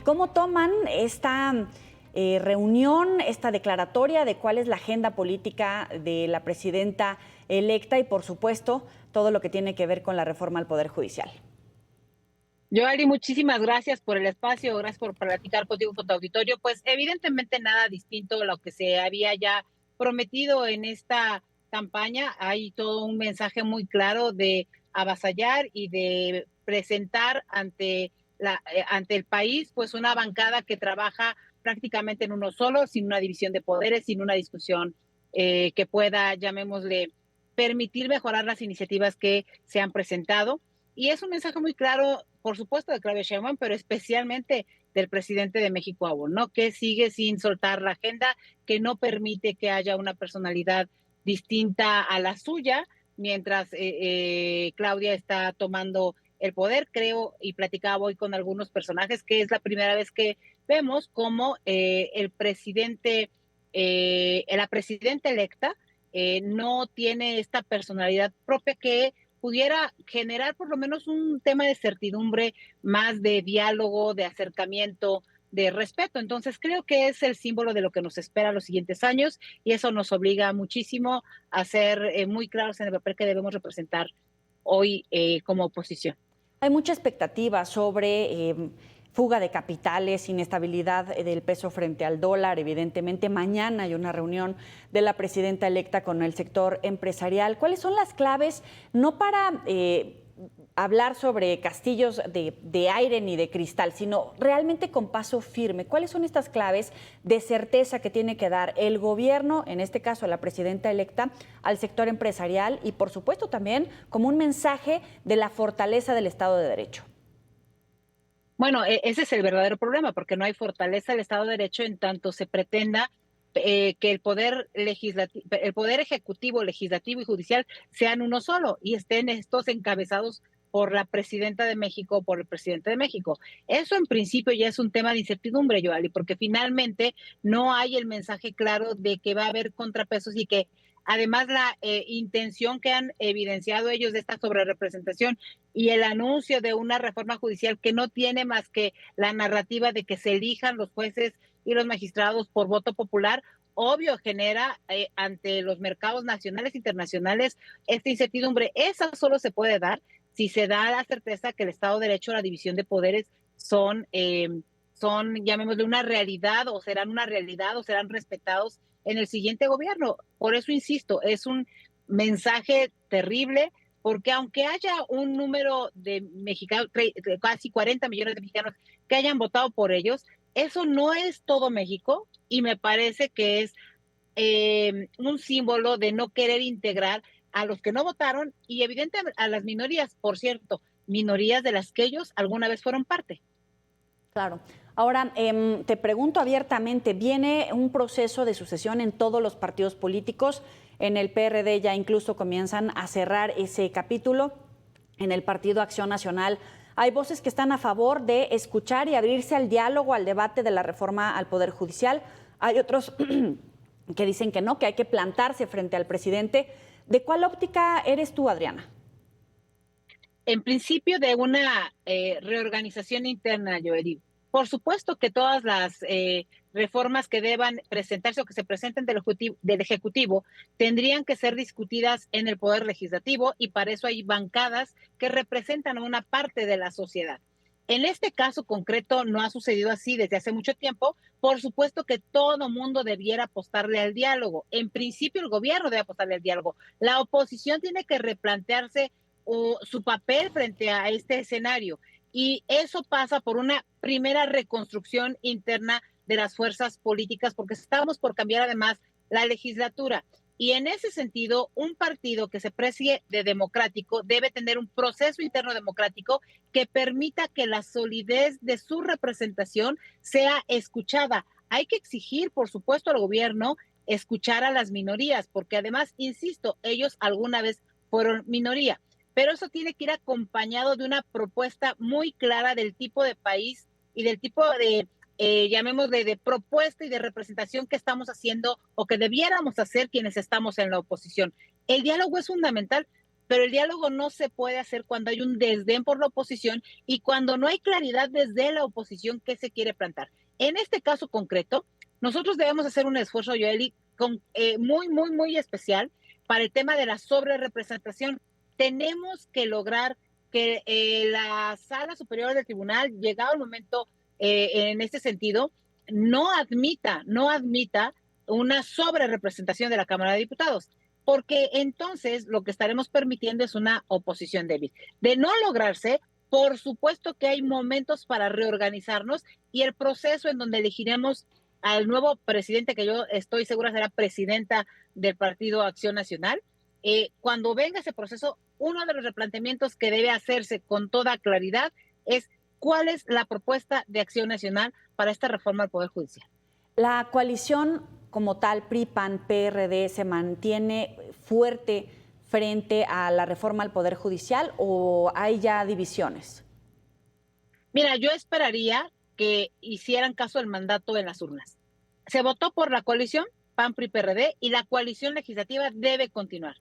¿Cómo toman esta reunión, esta declaratoria de cuál es la agenda política de la presidenta electa y, por supuesto, todo lo que tiene que ver con la reforma al Poder Judicial? Joali, muchísimas gracias por el espacio, gracias por platicar contigo con tu auditorio. Pues evidentemente nada distinto a lo que se había ya prometido en esta campaña. Hay todo un mensaje muy claro de avasallar y de presentar ante el país pues una bancada que trabaja prácticamente en uno solo, sin una división de poderes, sin una discusión que pueda, llamémosle, permitir mejorar las iniciativas que se han presentado. Y es un mensaje muy claro, por supuesto, de Claudia Sheinbaum, pero especialmente del presidente de México aún, ¿no? Que sigue sin soltar la agenda, que no permite que haya una personalidad distinta a la suya, mientras Claudia está tomando el poder. Creo, y platicaba hoy con algunos personajes, que es la primera vez que vemos cómo la presidenta electa no tiene esta personalidad propia que pudiera generar por lo menos un tema de certidumbre, más de diálogo, de acercamiento, de respeto. Entonces creo que es el símbolo de lo que nos espera los siguientes años y eso nos obliga muchísimo a ser muy claros en el papel que debemos representar hoy como oposición. Hay mucha expectativa sobre fuga de capitales, inestabilidad del peso frente al dólar. Evidentemente, mañana hay una reunión de la presidenta electa con el sector empresarial. ¿Cuáles son las claves, no para hablar sobre castillos de aire ni de cristal, sino realmente con paso firme? ¿Cuáles son estas claves de certeza que tiene que dar el gobierno, en este caso la presidenta electa, al sector empresarial y, por supuesto, también como un mensaje de la fortaleza del Estado de Derecho? Bueno, ese es el verdadero problema, porque no hay fortaleza del Estado de Derecho en tanto se pretenda que el poder ejecutivo, legislativo y judicial sean uno solo y estén estos encabezados por la presidenta de México o por el presidente de México. Eso en principio ya es un tema de incertidumbre, Joali, porque finalmente no hay el mensaje claro de que va a haber contrapesos y que además la intención que han evidenciado ellos de esta sobrerepresentación y el anuncio de una reforma judicial que no tiene más que la narrativa de que se elijan los jueces y los magistrados por voto popular, obvio genera ante los mercados nacionales e internacionales esta incertidumbre. Esa solo se puede dar si se da la certeza que el Estado de Derecho, la división de poderes son, llamémosle, una realidad o serán una realidad o serán respetados en el siguiente gobierno. Por eso insisto, es un mensaje terrible porque aunque haya un número de mexicanos, casi 40 millones de mexicanos que hayan votado por ellos, eso no es todo México y me parece que es un símbolo de no querer integrar a los que no votaron y evidentemente a las minorías, por cierto, minorías de las que ellos alguna vez fueron parte. Claro. Ahora, te pregunto abiertamente, ¿viene un proceso de sucesión en todos los partidos políticos? En el PRD ya incluso comienzan a cerrar ese capítulo. En el Partido Acción Nacional hay voces que están a favor de escuchar y abrirse al diálogo, al debate de la reforma al Poder Judicial. Hay otros que dicen que no, que hay que plantarse frente al presidente. ¿De cuál óptica eres tú, Adriana? En principio de una reorganización interna, Joely. Por supuesto que todas las reformas que deban presentarse o que se presenten del ejecutivo tendrían que ser discutidas en el Poder Legislativo y para eso hay bancadas que representan a una parte de la sociedad. En este caso concreto no ha sucedido así desde hace mucho tiempo. Por supuesto que todo mundo debiera apostarle al diálogo. En principio el gobierno debe apostarle al diálogo. La oposición tiene que replantearse su papel frente a este escenario. Y eso pasa por una primera reconstrucción interna de las fuerzas políticas, porque estamos por cambiar además la legislatura. Y en ese sentido, un partido que se precie de democrático debe tener un proceso interno democrático que permita que la solidez de su representación sea escuchada. Hay que exigir, por supuesto, al gobierno escuchar a las minorías, porque además, insisto, ellos alguna vez fueron minoría, pero eso tiene que ir acompañado de una propuesta muy clara del tipo de país y del tipo de, llamémosle, de propuesta y de representación que estamos haciendo o que debiéramos hacer quienes estamos en la oposición. El diálogo es fundamental. pero el diálogo no se puede hacer cuando hay un desdén por la oposición y cuando no hay claridad desde la oposición qué se quiere plantar. En este caso concreto, nosotros debemos hacer un esfuerzo, Yoeli, muy especial para el tema de la sobrerepresentación. Tenemos que lograr que la Sala Superior del Tribunal, llegado el momento en este sentido, no admita una sobrerepresentación de la Cámara de Diputados, porque entonces lo que estaremos permitiendo es una oposición débil. De no lograrse, por supuesto que hay momentos para reorganizarnos y el proceso en donde elegiremos al nuevo presidente, que yo estoy segura será presidenta del Partido Acción Nacional. Cuando venga ese proceso, uno de los replanteamientos que debe hacerse con toda claridad es cuál es la propuesta de Acción Nacional para esta reforma al Poder Judicial. La coalición como tal, PRI, PAN, PRD, ¿se mantiene fuerte frente a la reforma al Poder Judicial o hay ya divisiones? Mira, yo esperaría que hicieran caso del mandato en las urnas. Se votó por la coalición PAN, PRI, PRD y la coalición legislativa debe continuar.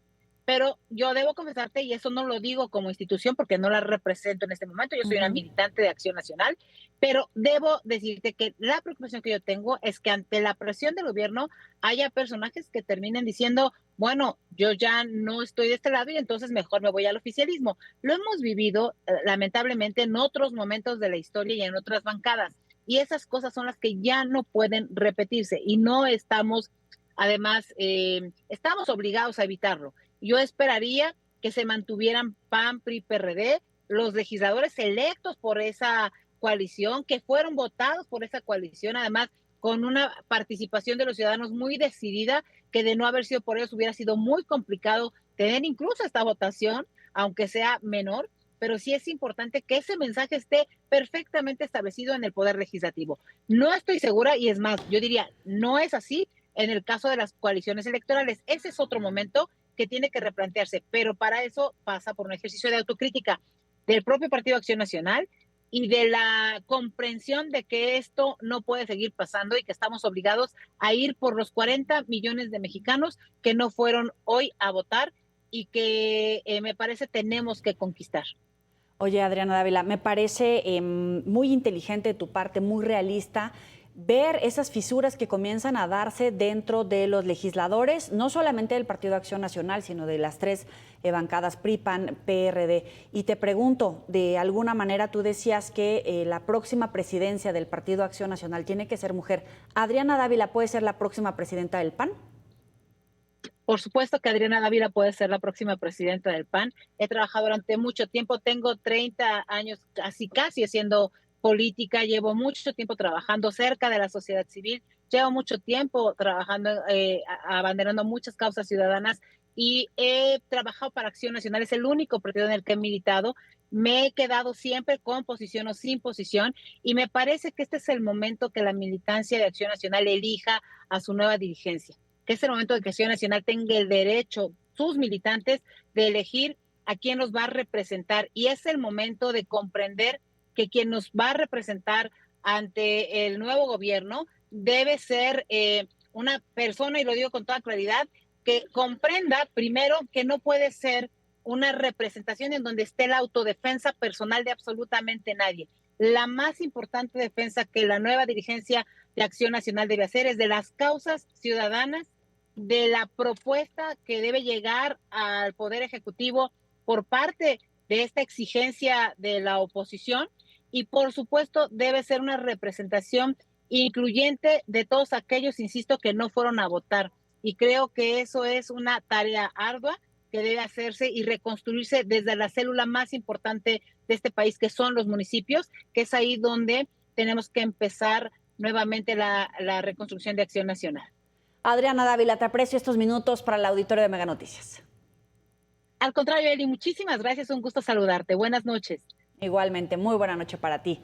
Pero yo debo confesarte, y eso no lo digo como institución porque no la represento en este momento, yo soy una militante de Acción Nacional, pero debo decirte que la preocupación que yo tengo es que ante la presión del gobierno haya personajes que terminen diciendo, bueno, yo ya no estoy de este lado y entonces mejor me voy al oficialismo. Lo hemos vivido lamentablemente en otros momentos de la historia y en otras bancadas, y esas cosas son las que ya no pueden repetirse y no estamos, además, estamos obligados a evitarlo. Yo esperaría que se mantuvieran PAN, PRI, PRD, los legisladores electos por esa coalición, que fueron votados por esa coalición, además con una participación de los ciudadanos muy decidida, que de no haber sido por ellos hubiera sido muy complicado tener incluso esta votación, aunque sea menor, pero sí es importante que ese mensaje esté perfectamente establecido en el Poder Legislativo. No estoy segura, y es más, yo diría, no es así en el caso de las coaliciones electorales. Ese es otro momento que tiene que replantearse, pero para eso pasa por un ejercicio de autocrítica del propio Partido Acción Nacional y de la comprensión de que esto no puede seguir pasando y que estamos obligados a ir por los 40 millones de mexicanos que no fueron hoy a votar y que me parece tenemos que conquistar. Oye, Adriana Dávila, me parece muy inteligente de tu parte, muy realista, ver esas fisuras que comienzan a darse dentro de los legisladores, no solamente del Partido Acción Nacional, sino de las tres bancadas PRI, PAN, PRD. Y te pregunto, de alguna manera tú decías que la próxima presidencia del Partido Acción Nacional tiene que ser mujer. ¿Adriana Dávila puede ser la próxima presidenta del PAN? Por supuesto que Adriana Dávila puede ser la próxima presidenta del PAN. He trabajado durante mucho tiempo, tengo 30 años casi haciendo política, llevo mucho tiempo trabajando cerca de la sociedad civil, llevo mucho tiempo trabajando, abanderando muchas causas ciudadanas y he trabajado para Acción Nacional, es el único partido en el que he militado. Me he quedado siempre con posición o sin posición y me parece que este es el momento que la militancia de Acción Nacional elija a su nueva dirigencia, que es el momento de que Acción Nacional tenga el derecho, sus militantes, de elegir a quién los va a representar. Y es el momento de comprender que quien nos va a representar ante el nuevo gobierno debe ser una persona, y lo digo con toda claridad, que comprenda primero que no puede ser una representación en donde esté la autodefensa personal de absolutamente nadie. La más importante defensa que la nueva dirigencia de Acción Nacional debe hacer es de las causas ciudadanas, de la propuesta que debe llegar al Poder Ejecutivo por parte de esta exigencia de la oposición y por supuesto debe ser una representación incluyente de todos aquellos, insisto, que no fueron a votar. Y creo que eso es una tarea ardua que debe hacerse y reconstruirse desde la célula más importante de este país, que son los municipios, que es ahí donde tenemos que empezar nuevamente la reconstrucción de Acción Nacional. Adriana Dávila, te aprecio estos minutos para el auditorio de Mega Noticias. Al contrario, Eli, muchísimas gracias, un gusto saludarte. Buenas noches. Igualmente, muy buena noche para ti.